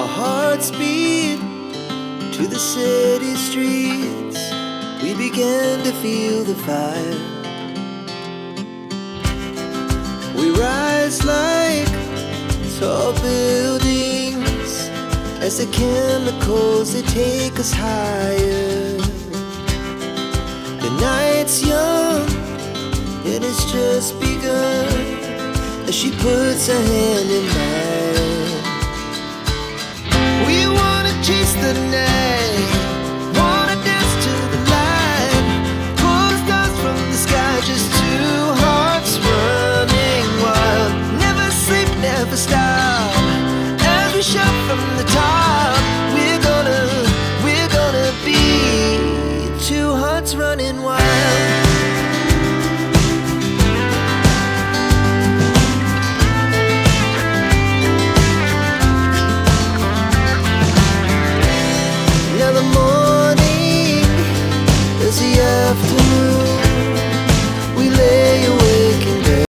Our hearts beat to the city streets. We began to feel the fire. We rise like tall buildings as the chemicals, they take us higher. The night's young, it has just begun as she puts her hand in mine.